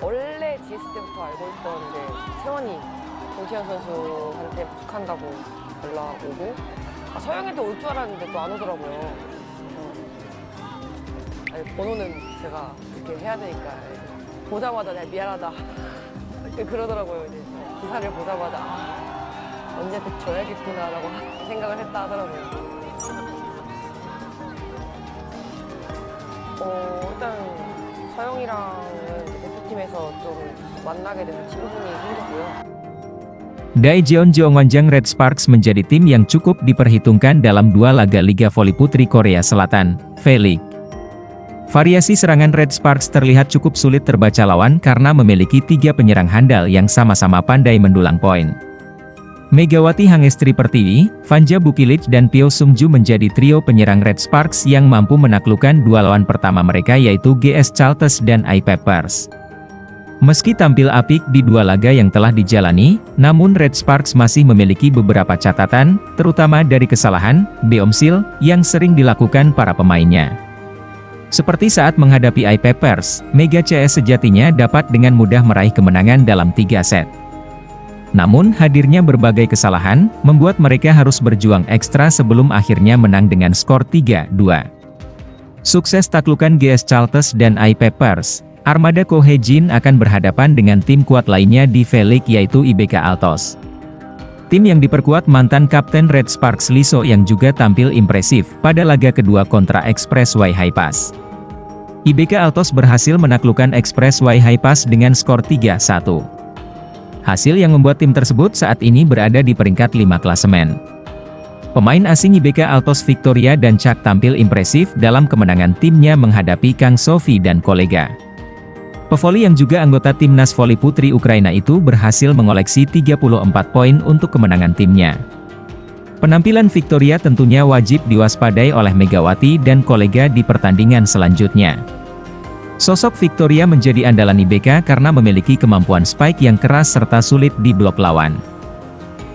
원래 GS 때부터 알고 있던 세원이 정치현 선수한테 부족한다고 연락 오고 서영이한테 올 줄 알았는데 또 안 오더라고요. 아니, 번호는 제가 그렇게 해야 되니까 보자마자 내가 미안하다 그러더라고요. 이제 기사를 보자마자 언니한테 줘야겠구나라고 생각을 했다 하더라고요. 일단 서영이랑은 대표팀에서 좀 만나게 돼서 친분이 생겼고요. Daejeon Jeongwonjang Red Sparks menjadi tim yang cukup diperhitungkan dalam dua laga Liga Voli Putri Korea Selatan, V-League. Variasi serangan Red Sparks terlihat cukup sulit terbaca lawan karena memiliki tiga penyerang handal yang sama-sama pandai mendulang poin. Megawati Hangestri Pertiwi, Vanja Bukilic dan Pyo Sungju menjadi trio penyerang Red Sparks yang mampu menaklukkan dua lawan pertama mereka yaitu GS Chalters dan I-Peppers. Meski tampil apik di dua laga yang telah dijalani, namun Red Sparks masih memiliki beberapa catatan, terutama dari kesalahan, beomsil, yang sering dilakukan para pemainnya. Seperti saat menghadapi I-Peppers, Mega CS sejatinya dapat dengan mudah meraih kemenangan dalam 3 set. Namun hadirnya berbagai kesalahan, membuat mereka harus berjuang ekstra sebelum akhirnya menang dengan skor 3-2. Sukses taklukan GS Chalters dan I-Peppers, Armada Kohejin akan berhadapan dengan tim kuat lainnya di V-League yaitu IBK Altos. Tim yang diperkuat mantan Kapten Red Sparks Lee So yang juga tampil impresif pada laga kedua kontra Express Y High Pass. IBK Altos berhasil menaklukkan Express Y High Pass dengan skor 3-1. Hasil yang membuat tim tersebut saat ini berada di peringkat 5 klasemen. Pemain asing IBK Altos Victoria dan Chak tampil impresif dalam kemenangan timnya menghadapi Kang Sofi dan kolega. Pevoli yang juga anggota timnas voli putri Ukraina itu berhasil mengoleksi 34 poin untuk kemenangan timnya. Penampilan Victoria tentunya wajib diwaspadai oleh Megawati dan kolega di pertandingan selanjutnya. Sosok Victoria menjadi andalan IBK karena memiliki kemampuan spike yang keras serta sulit di blok lawan.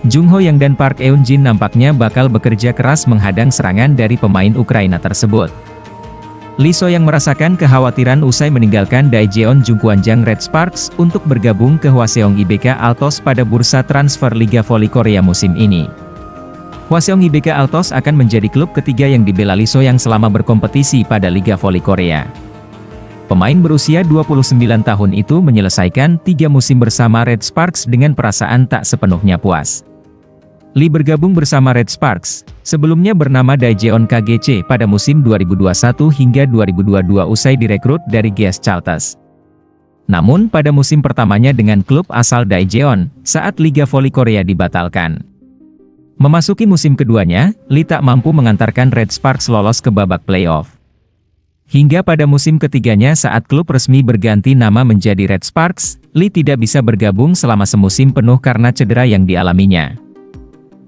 Jung Ho Yang dan Park Eun Jin nampaknya bakal bekerja keras menghadang serangan dari pemain Ukraina tersebut. Lee So yang merasakan kekhawatiran usai meninggalkan Daejeon Jeongwonjang Red Sparks untuk bergabung ke Hwaseong IBK Altos pada bursa transfer Liga Voli Korea musim ini. Hwaseong IBK Altos akan menjadi klub ketiga yang dibela Lee So yang selama berkompetisi pada Liga Voli Korea. Pemain berusia 29 tahun itu menyelesaikan 3 musim bersama Red Sparks dengan perasaan tak sepenuhnya puas. Lee bergabung bersama Red Sparks, sebelumnya bernama Daejeon KGC pada musim 2021 hingga 2022 usai direkrut dari GS Chalters. Namun pada musim pertamanya dengan klub asal Daejeon, saat Liga Voli Korea dibatalkan. Memasuki musim keduanya, Lee tak mampu mengantarkan Red Sparks lolos ke babak playoff. Hingga pada musim ketiganya saat klub resmi berganti nama menjadi Red Sparks, Lee tidak bisa bergabung selama semusim penuh karena cedera yang dialaminya.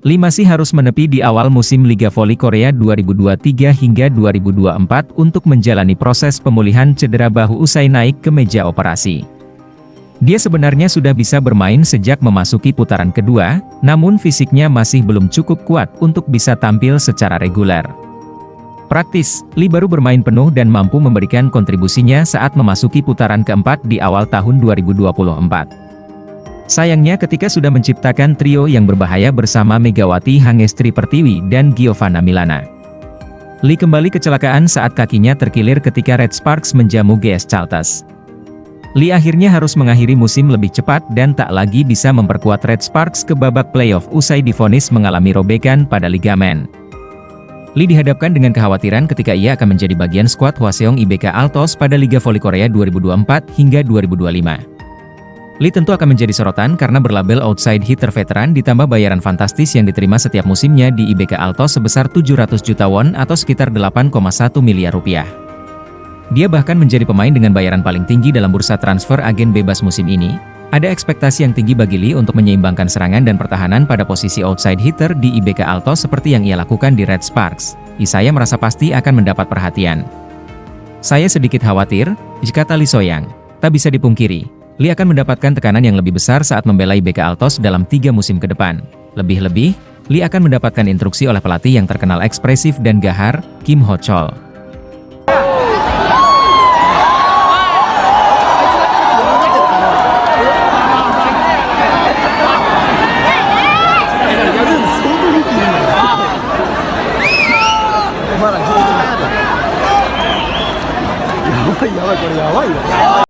Lee masih harus menepi di awal musim Liga Voli Korea 2023 hingga 2024 untuk menjalani proses pemulihan cedera bahu usai naik ke meja operasi. Dia sebenarnya sudah bisa bermain sejak memasuki putaran kedua, namun fisiknya masih belum cukup kuat untuk bisa tampil secara reguler. Praktis, Lee baru bermain penuh dan mampu memberikan kontribusinya saat memasuki putaran keempat di awal tahun 2024. Sayangnya ketika sudah menciptakan trio yang berbahaya bersama Megawati Hangestri Pertiwi dan Giovanna Milana. Lee kembali kecelakaan saat kakinya terkilir ketika Red Sparks menjamu GS Chalters. Lee akhirnya harus mengakhiri musim lebih cepat dan tak lagi bisa memperkuat Red Sparks ke babak playoff usai divonis mengalami robekan pada ligamen. Lee dihadapkan dengan kekhawatiran ketika ia akan menjadi bagian skuad Hwaseong IBK Altos pada Liga Voli Korea 2024 hingga 2025. Lee tentu akan menjadi sorotan karena berlabel outside hitter veteran ditambah bayaran fantastis yang diterima setiap musimnya di IBK Altos sebesar 700 juta won atau sekitar 8,1 miliar rupiah. Dia bahkan menjadi pemain dengan bayaran paling tinggi dalam bursa transfer agen bebas musim ini. Ada ekspektasi yang tinggi bagi Lee untuk menyeimbangkan serangan dan pertahanan pada posisi outside hitter di IBK Altos seperti yang ia lakukan di Red Sparks. Saya merasa pasti akan mendapat perhatian. Saya sedikit khawatir, kata Lee So-yang. Tak bisa dipungkiri, Lee akan mendapatkan tekanan yang lebih besar saat membela IBK Altos dalam 3 musim ke depan. Lebih-lebih, Lee akan mendapatkan instruksi oleh pelatih yang terkenal ekspresif dan gahar, Kim Ho-chol. やばい、これやばいよ。